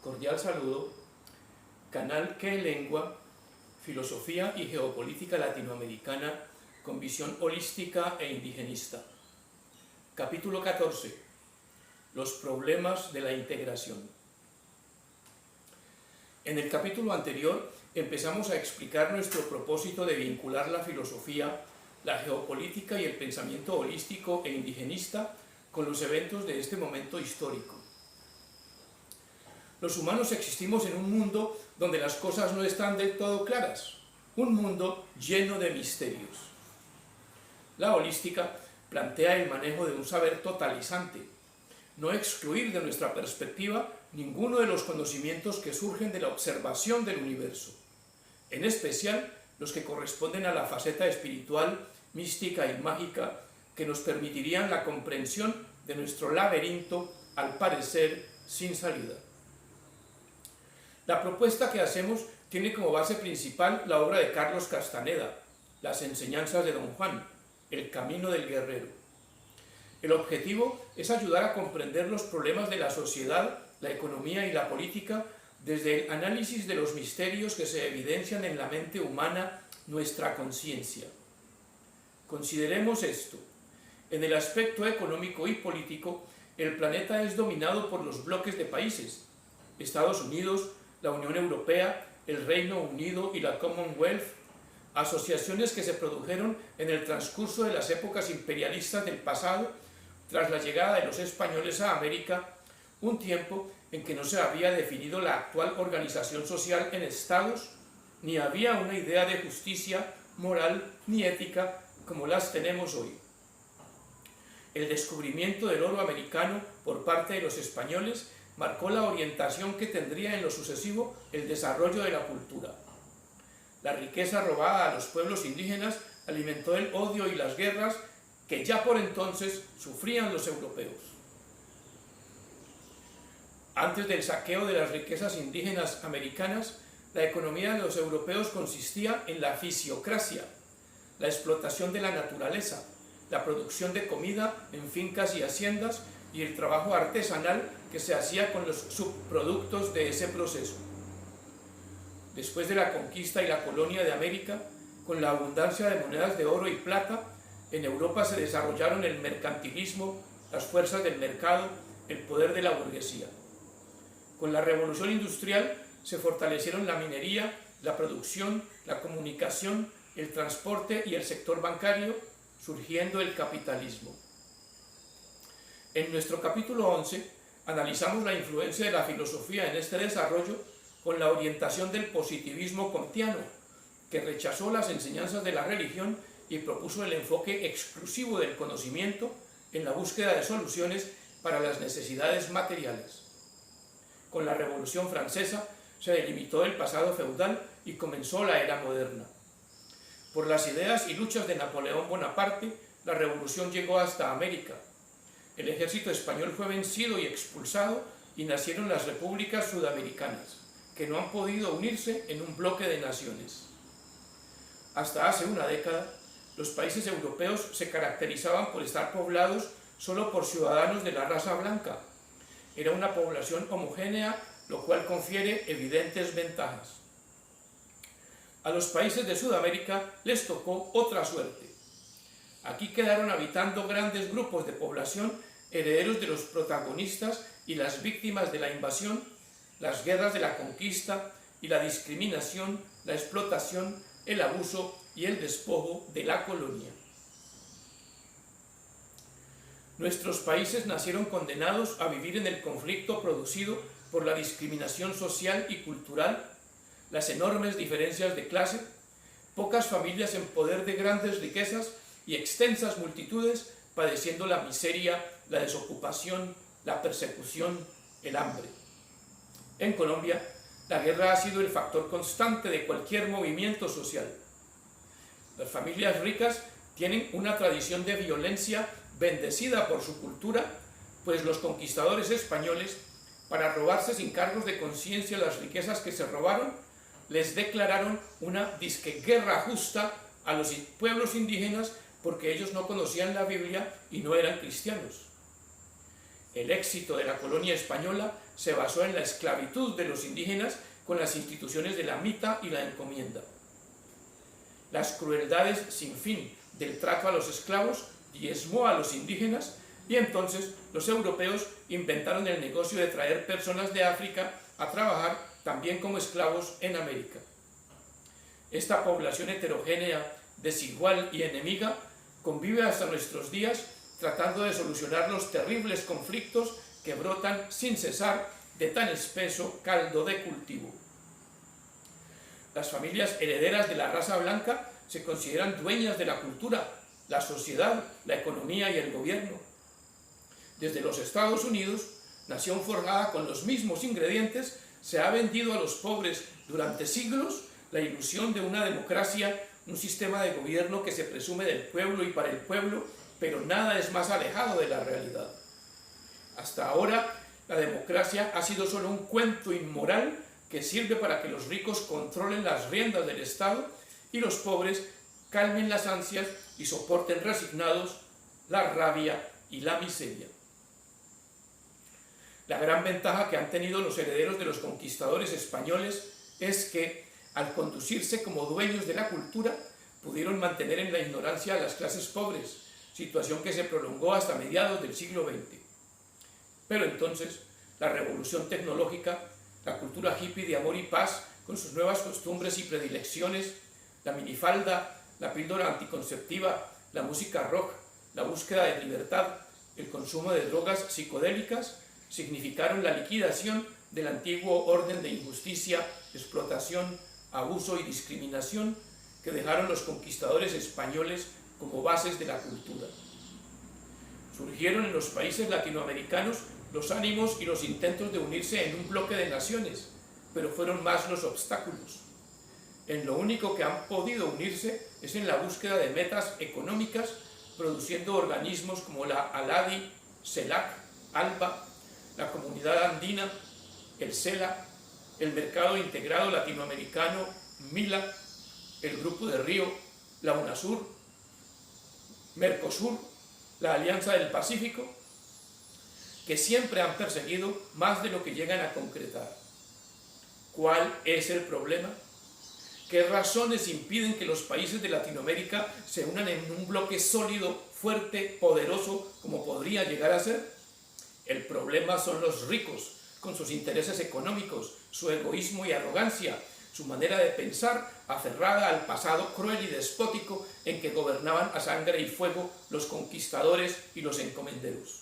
Cordial saludo, canal Que Lengua, Filosofía y Geopolítica Latinoamericana con visión holística e indigenista. Capítulo 14. Los problemas de la integración. En el capítulo anterior empezamos a explicar nuestro propósito de vincular la filosofía, la geopolítica y el pensamiento holístico e indigenista con los eventos de este momento histórico. Los humanos existimos en un mundo donde las cosas no están del todo claras, un mundo lleno de misterios. La holística plantea el manejo de un saber totalizante, no excluir de nuestra perspectiva ninguno de los conocimientos que surgen de la observación del universo, en especial los que corresponden a la faceta espiritual, mística y mágica que nos permitirían la comprensión de nuestro laberinto, al parecer sin salida. La propuesta que hacemos tiene como base principal la obra de Carlos Castaneda, Las enseñanzas de Don Juan, El camino del guerrero. El objetivo es ayudar a comprender los problemas de la sociedad, la economía y la política desde el análisis de los misterios que se evidencian en la mente humana, nuestra conciencia. Consideremos esto. En el aspecto económico y político, el planeta es dominado por los bloques de países: Estados Unidos, la Unión Europea, el Reino Unido y la Commonwealth, asociaciones que se produjeron en el transcurso de las épocas imperialistas del pasado, tras la llegada de los españoles a América, un tiempo en que no se había definido la actual organización social en estados, ni había una idea de justicia, moral ni ética como las tenemos hoy. El descubrimiento del oro americano por parte de los españoles marcó la orientación que tendría en lo sucesivo el desarrollo de la cultura. La riqueza robada a los pueblos indígenas alimentó el odio y las guerras que ya por entonces sufrían los europeos. Antes del saqueo de las riquezas indígenas americanas, la economía de los europeos consistía en la fisiocracia, la explotación de la naturaleza, la producción de comida en fincas y haciendas y el trabajo artesanal que se hacía con los subproductos de ese proceso. Después de la conquista y la colonia de América, con la abundancia de monedas de oro y plata, en Europa se desarrollaron el mercantilismo, las fuerzas del mercado, el poder de la burguesía. Con la revolución industrial se fortalecieron la minería, la producción, la comunicación, el transporte y el sector bancario, surgiendo el capitalismo. En nuestro capítulo 11 analizamos la influencia de la filosofía en este desarrollo con la orientación del positivismo kantiano, que rechazó las enseñanzas de la religión y propuso el enfoque exclusivo del conocimiento en la búsqueda de soluciones para las necesidades materiales. Con la Revolución Francesa se delimitó el pasado feudal y comenzó la era moderna. Por las ideas y luchas de Napoleón Bonaparte, la revolución llegó hasta América. El ejército español fue vencido y expulsado y nacieron las repúblicas sudamericanas, que no han podido unirse en un bloque de naciones. Hasta hace una década, los países europeos se caracterizaban por estar poblados solo por ciudadanos de la raza blanca. Era una población homogénea, lo cual confiere evidentes ventajas. A los países de Sudamérica les tocó otra suerte. Aquí quedaron habitando grandes grupos de población herederos de los protagonistas y las víctimas de la invasión, las guerras de la conquista y la discriminación, la explotación, el abuso y el despojo de la colonia. Nuestros países nacieron condenados a vivir en el conflicto producido por la discriminación social y cultural, las enormes diferencias de clase, pocas familias en poder de grandes riquezas y extensas multitudes padeciendo la miseria, la desocupación, la persecución, el hambre. En Colombia, la guerra ha sido el factor constante de cualquier movimiento social. Las familias ricas tienen una tradición de violencia bendecida por su cultura, pues los conquistadores españoles, para robarse sin cargos de conciencia las riquezas que se robaron, les declararon una disque guerra justa a los pueblos indígenas porque ellos no conocían la Biblia y no eran cristianos. El éxito de la colonia española se basó en la esclavitud de los indígenas con las instituciones de la mita y la encomienda. Las crueldades sin fin del trato a los esclavos diezmó a los indígenas y entonces los europeos inventaron el negocio de traer personas de África a trabajar también como esclavos en América. Esta población heterogénea, desigual y enemiga convive hasta nuestros días tratando de solucionar los terribles conflictos que brotan sin cesar de tan espeso caldo de cultivo. Las familias herederas de la raza blanca se consideran dueñas de la cultura, la sociedad, la economía y el gobierno. Desde los Estados Unidos, nación forjada con los mismos ingredientes, se ha vendido a los pobres durante siglos la ilusión de una democracia, un sistema de gobierno que se presume del pueblo y para el pueblo, pero nada es más alejado de la realidad. Hasta ahora, la democracia ha sido solo un cuento inmoral que sirve para que los ricos controlen las riendas del Estado y los pobres calmen las ansias y soporten resignados la rabia y la miseria. La gran ventaja que han tenido los herederos de los conquistadores españoles es que, al conducirse como dueños de la cultura, pudieron mantener en la ignorancia a las clases pobres, situación que se prolongó hasta mediados del siglo XX. Pero entonces, la revolución tecnológica, la cultura hippie de amor y paz, con sus nuevas costumbres y predilecciones, la minifalda, la píldora anticonceptiva, la música rock, la búsqueda de libertad, el consumo de drogas psicodélicas, significaron la liquidación del antiguo orden de injusticia, explotación, abuso y discriminación que dejaron los conquistadores españoles como bases de la cultura. Surgieron en los países latinoamericanos los ánimos y los intentos de unirse en un bloque de naciones, pero fueron más los obstáculos. En lo único que han podido unirse es en la búsqueda de metas económicas, produciendo organismos como la ALADI, CELAC, ALBA, la Comunidad Andina, el CELA, el Mercado Integrado Latinoamericano, MILA, el Grupo de Río, la UNASUR, Mercosur, la Alianza del Pacífico, que siempre han perseguido más de lo que llegan a concretar. ¿Cuál es el problema? ¿Qué razones impiden que los países de Latinoamérica se unan en un bloque sólido, fuerte, poderoso, como podría llegar a ser? El problema son los ricos, con sus intereses económicos, su egoísmo y arrogancia, su manera de pensar aferrada al pasado cruel y despótico en que gobernaban a sangre y fuego los conquistadores y los encomenderos.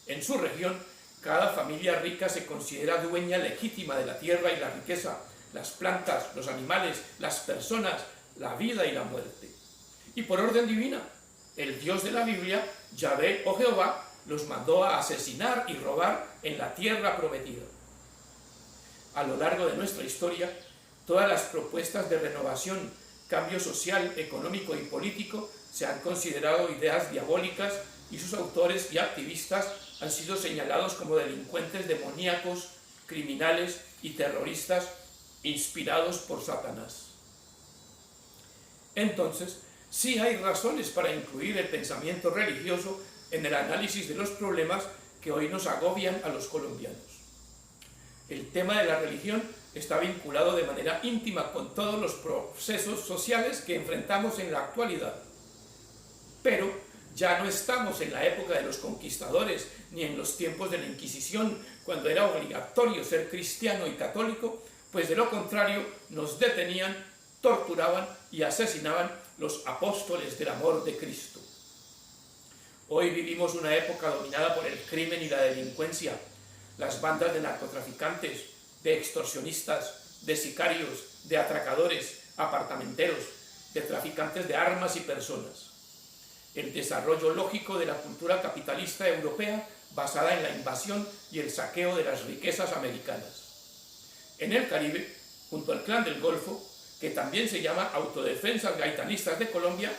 En su región, cada familia rica se considera dueña legítima de la tierra y la riqueza, las plantas, los animales, las personas, la vida y la muerte. Y por orden divina, el Dios de la Biblia, Yahvé o Jehová, los mandó a asesinar y robar en la tierra prometida. A lo largo de nuestra historia, todas las propuestas de renovación, cambio social, económico y político se han considerado ideas diabólicas y sus autores y activistas han sido señalados como delincuentes demoníacos, criminales y terroristas inspirados por Satanás. Entonces, sí hay razones para incluir el pensamiento religioso en el análisis de los problemas que hoy nos agobian a los colombianos. El tema de la religión está vinculado de manera íntima con todos los procesos sociales que enfrentamos en la actualidad. Pero ya no estamos en la época de los conquistadores, ni en los tiempos de la Inquisición, cuando era obligatorio ser cristiano y católico, pues de lo contrario nos detenían, torturaban y asesinaban los apóstoles del amor de Cristo. Hoy vivimos una época dominada por el crimen y la delincuencia, las bandas de narcotraficantes, de extorsionistas, de sicarios, de atracadores, apartamenteros, de traficantes de armas y personas. El desarrollo lógico de la cultura capitalista europea basada en la invasión y el saqueo de las riquezas americanas. En el Caribe, junto al Clan del Golfo, que también se llama Autodefensas Gaitanistas de Colombia,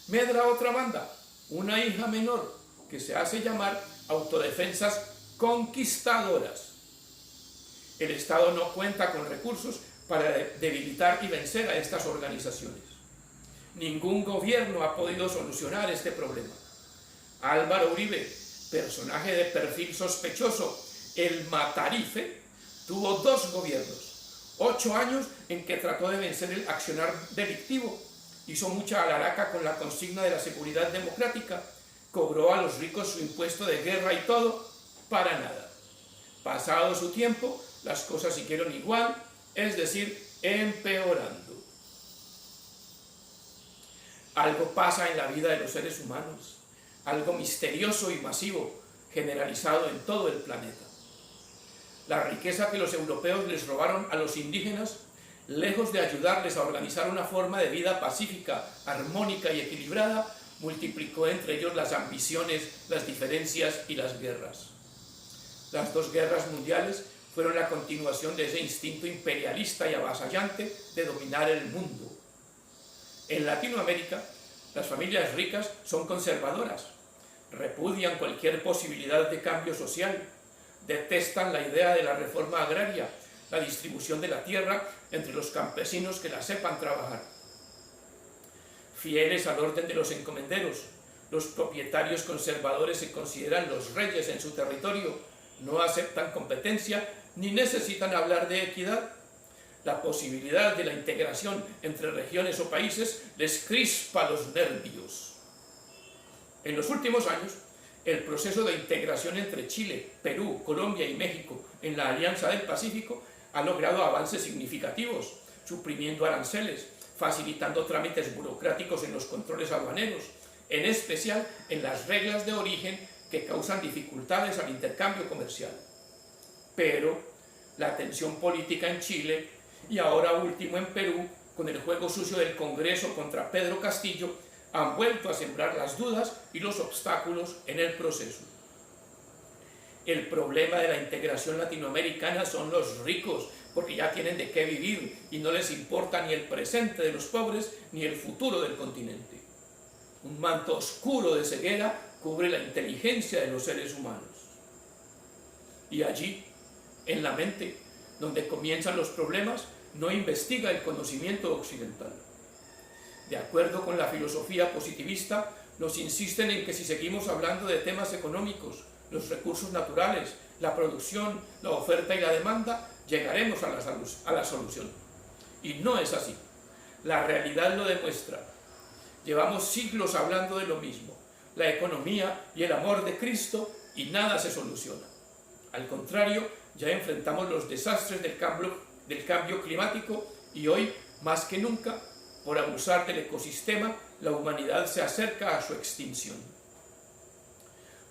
medra otra banda, una hija menor, que se hace llamar Autodefensas Conquistadoras. El Estado no cuenta con recursos para debilitar y vencer a estas organizaciones. Ningún gobierno ha podido solucionar este problema. Álvaro Uribe, personaje de perfil sospechoso, el Matarife, tuvo 2 gobiernos, 8 años en que trató de vencer el accionar delictivo, hizo mucha alaraca con la consigna de la seguridad democrática, cobró a los ricos su impuesto de guerra y todo, para nada. Pasado su tiempo, las cosas siguieron igual, es decir, empeorando. Algo pasa en la vida de los seres humanos, algo misterioso y masivo, generalizado en todo el planeta. La riqueza que los europeos les robaron a los indígenas, lejos de ayudarles a organizar una forma de vida pacífica, armónica y equilibrada, multiplicó entre ellos las ambiciones, las diferencias y las guerras. Las 2 guerras mundiales fueron la continuación de ese instinto imperialista y avasallante de dominar el mundo. En Latinoamérica, las familias ricas son conservadoras, repudian cualquier posibilidad de cambio social, detestan la idea de la reforma agraria, la distribución de la tierra entre los campesinos que la sepan trabajar. Fieles al orden de los encomenderos, los propietarios conservadores se consideran los reyes en su territorio, no aceptan competencia ni necesitan hablar de equidad. La posibilidad de la integración entre regiones o países les crispa los nervios. En los últimos años, el proceso de integración entre Chile, Perú, Colombia y México en la Alianza del Pacífico ha logrado avances significativos, suprimiendo aranceles, facilitando trámites burocráticos en los controles aduaneros, en especial en las reglas de origen que causan dificultades al intercambio comercial. Pero la tensión política en Chile y ahora último en Perú, con el juego sucio del Congreso contra Pedro Castillo, han vuelto a sembrar las dudas y los obstáculos en el proceso. El problema de la integración latinoamericana son los ricos, porque ya tienen de qué vivir y no les importa ni el presente de los pobres ni el futuro del continente. Un manto oscuro de ceguera cubre la inteligencia de los seres humanos. Y allí, en la mente, donde comienzan los problemas, no investiga el conocimiento occidental. De acuerdo con la filosofía positivista, nos insisten en que si seguimos hablando de temas económicos, los recursos naturales, la producción, la oferta y la demanda, llegaremos a la solución. Y no es así. La realidad lo demuestra. Llevamos siglos hablando de lo mismo, la economía y el amor de Cristo, y nada se soluciona. Al contrario, ya enfrentamos los desastres del cambio climático y hoy, más que nunca, por abusar del ecosistema, la humanidad se acerca a su extinción.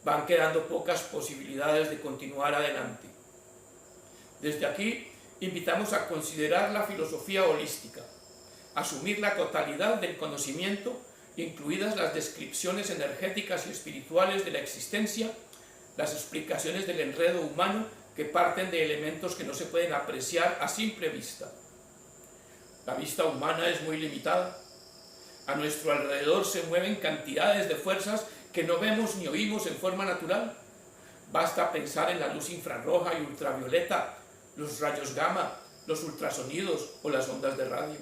Van quedando pocas posibilidades de continuar adelante. Desde aquí, invitamos a considerar la filosofía holística, asumir la totalidad del conocimiento, incluidas las descripciones energéticas y espirituales de la existencia, las explicaciones del enredo humano que parten de elementos que no se pueden apreciar a simple vista. La vista humana es muy limitada. A nuestro alrededor se mueven cantidades de fuerzas que no vemos ni oímos en forma natural. Basta pensar en la luz infrarroja y ultravioleta, los rayos gamma, los ultrasonidos o las ondas de radio.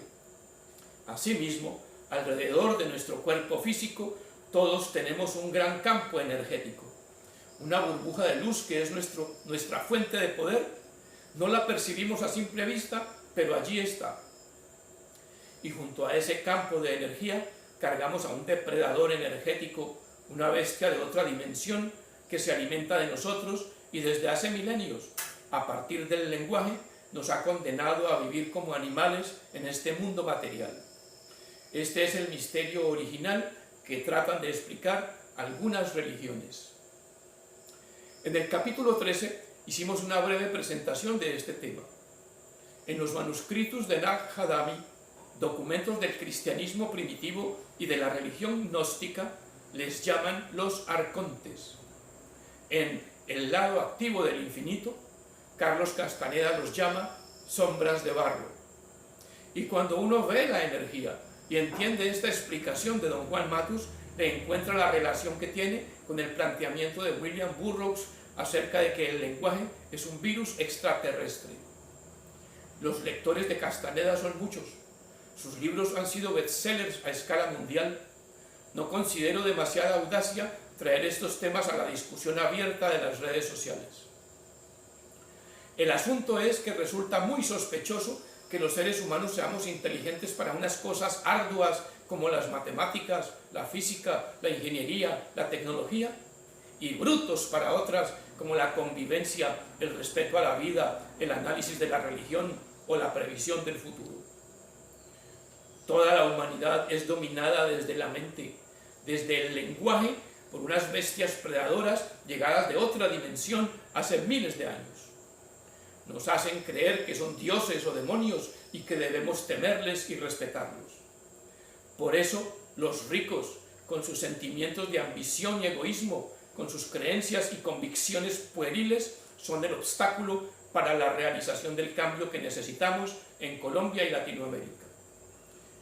Asimismo, alrededor de nuestro cuerpo físico, todos tenemos un gran campo energético, una burbuja de luz que es nuestra fuente de poder. No la percibimos a simple vista, pero allí está. Y junto a ese campo de energía cargamos a un depredador energético, una bestia de otra dimensión que se alimenta de nosotros y desde hace milenios, a partir del lenguaje, nos ha condenado a vivir como animales en este mundo material. Este es el misterio original que tratan de explicar algunas religiones. En el capítulo 13 hicimos una breve presentación de este tema. En los manuscritos de Nag Hammadi, documentos del cristianismo primitivo y de la religión gnóstica, les llaman los arcontes. En El lado activo del infinito, Carlos Castaneda los llama sombras de barro. Y cuando uno ve la energía y entiende esta explicación de don Juan Matus, le encuentra la relación que tiene con el planteamiento de William Burroughs acerca de que el lenguaje es un virus extraterrestre. Los lectores de Castaneda son muchos. Sus libros han sido bestsellers a escala mundial. No considero demasiada audacia traer estos temas a la discusión abierta de las redes sociales. El asunto es que resulta muy sospechoso que los seres humanos seamos inteligentes para unas cosas arduas como las matemáticas, la física, la ingeniería, la tecnología, y brutos para otras como la convivencia, el respeto a la vida, el análisis de la religión o la previsión del futuro. Toda la humanidad es dominada desde la mente, desde el lenguaje, por unas bestias predadoras llegadas de otra dimensión hace miles de años. Nos hacen creer que son dioses o demonios y que debemos temerles y respetarlos. Por eso, los ricos, con sus sentimientos de ambición y egoísmo, con sus creencias y convicciones pueriles, son el obstáculo para la realización del cambio que necesitamos en Colombia y Latinoamérica.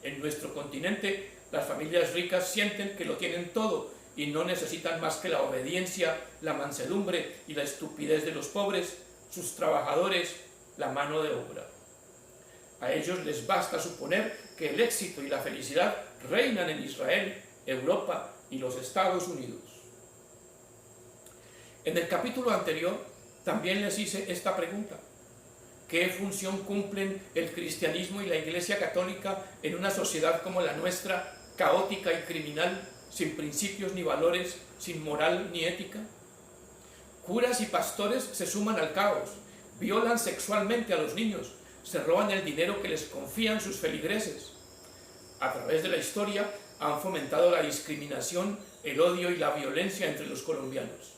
En nuestro continente, las familias ricas sienten que lo tienen todo y no necesitan más que la obediencia, la mansedumbre y la estupidez de los pobres, sus trabajadores, la mano de obra. A ellos les basta suponer que el éxito y la felicidad reinan en Israel, Europa y los Estados Unidos. En el capítulo anterior también les hice esta pregunta: ¿qué función cumplen el cristianismo y la Iglesia Católica en una sociedad como la nuestra, caótica y criminal, sin principios ni valores, sin moral ni ética? Curas y pastores se suman al caos, violan sexualmente a los niños, se roban el dinero que les confían sus feligreses. A través de la historia han fomentado la discriminación, el odio y la violencia entre los colombianos.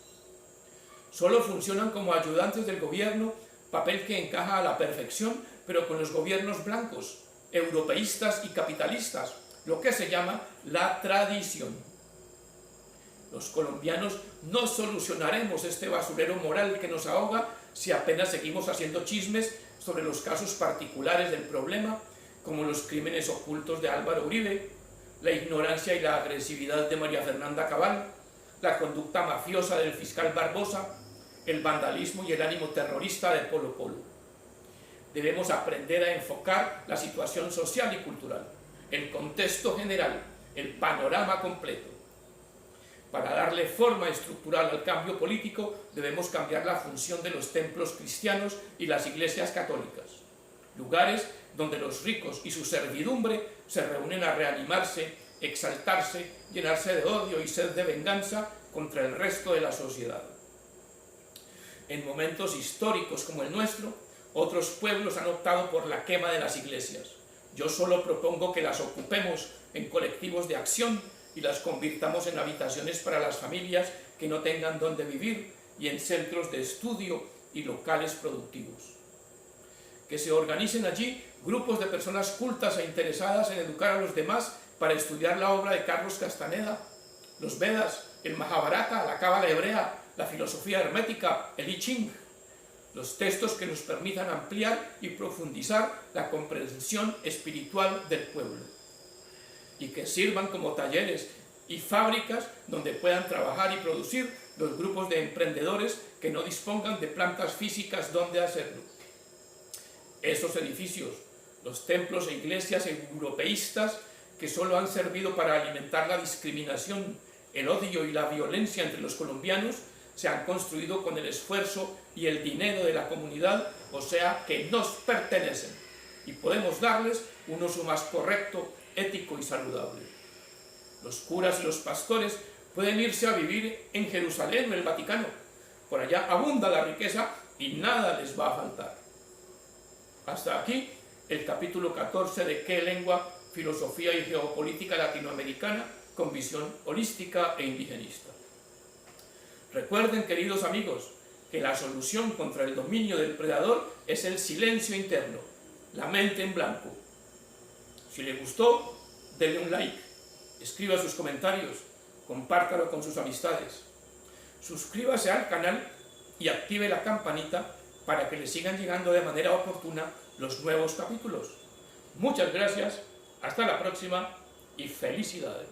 Solo funcionan como ayudantes del gobierno, papel que encaja a la perfección, pero con los gobiernos blancos, europeístas y capitalistas, lo que se llama la tradición. Los colombianos no solucionaremos este basurero moral que nos ahoga si apenas seguimos haciendo chismes sobre los casos particulares del problema, como los crímenes ocultos de Álvaro Uribe, la ignorancia y la agresividad de María Fernanda Cabal, la conducta mafiosa del fiscal Barbosa, el vandalismo y el ánimo terrorista de Polo Polo. Debemos aprender a enfocar la situación social y cultural, el contexto general, el panorama completo. Para darle forma estructural al cambio político, debemos cambiar la función de los templos cristianos y las iglesias católicas, lugares donde los ricos y su servidumbre se reúnen a reanimarse, exaltarse, llenarse de odio y sed de venganza contra el resto de la sociedad. En momentos históricos como el nuestro, otros pueblos han optado por la quema de las iglesias. Yo solo propongo que las ocupemos en colectivos de acción y las convirtamos en habitaciones para las familias que no tengan dónde vivir y en centros de estudio y locales productivos. Que se organicen allí grupos de personas cultas e interesadas en educar a los demás para estudiar la obra de Carlos Castaneda, los Vedas, el Mahabharata, la Cábala hebrea, la filosofía hermética, el I Ching, los textos que nos permitan ampliar y profundizar la comprensión espiritual del pueblo, y que sirvan como talleres y fábricas donde puedan trabajar y producir los grupos de emprendedores que no dispongan de plantas físicas donde hacerlo. Esos edificios, los templos e iglesias europeístas que solo han servido para alimentar la discriminación, el odio y la violencia entre los colombianos, se han construido con el esfuerzo y el dinero de la comunidad, o sea, que nos pertenecen, y podemos darles un uso más correcto, ético y saludable. Los curas y los pastores pueden irse a vivir en Jerusalén o el Vaticano. Por allá abunda la riqueza y nada les va a faltar. Hasta aquí el capítulo 14 de ¿Qué lengua, filosofía y geopolítica latinoamericana con visión holística e indigenista? Recuerden, queridos amigos, que la solución contra el dominio del predador es el silencio interno, la mente en blanco. Si le gustó, denle un like, escriba sus comentarios, compártalo con sus amistades. Suscríbase al canal y active la campanita para que le sigan llegando de manera oportuna los nuevos capítulos. Muchas gracias, hasta la próxima y felicidades.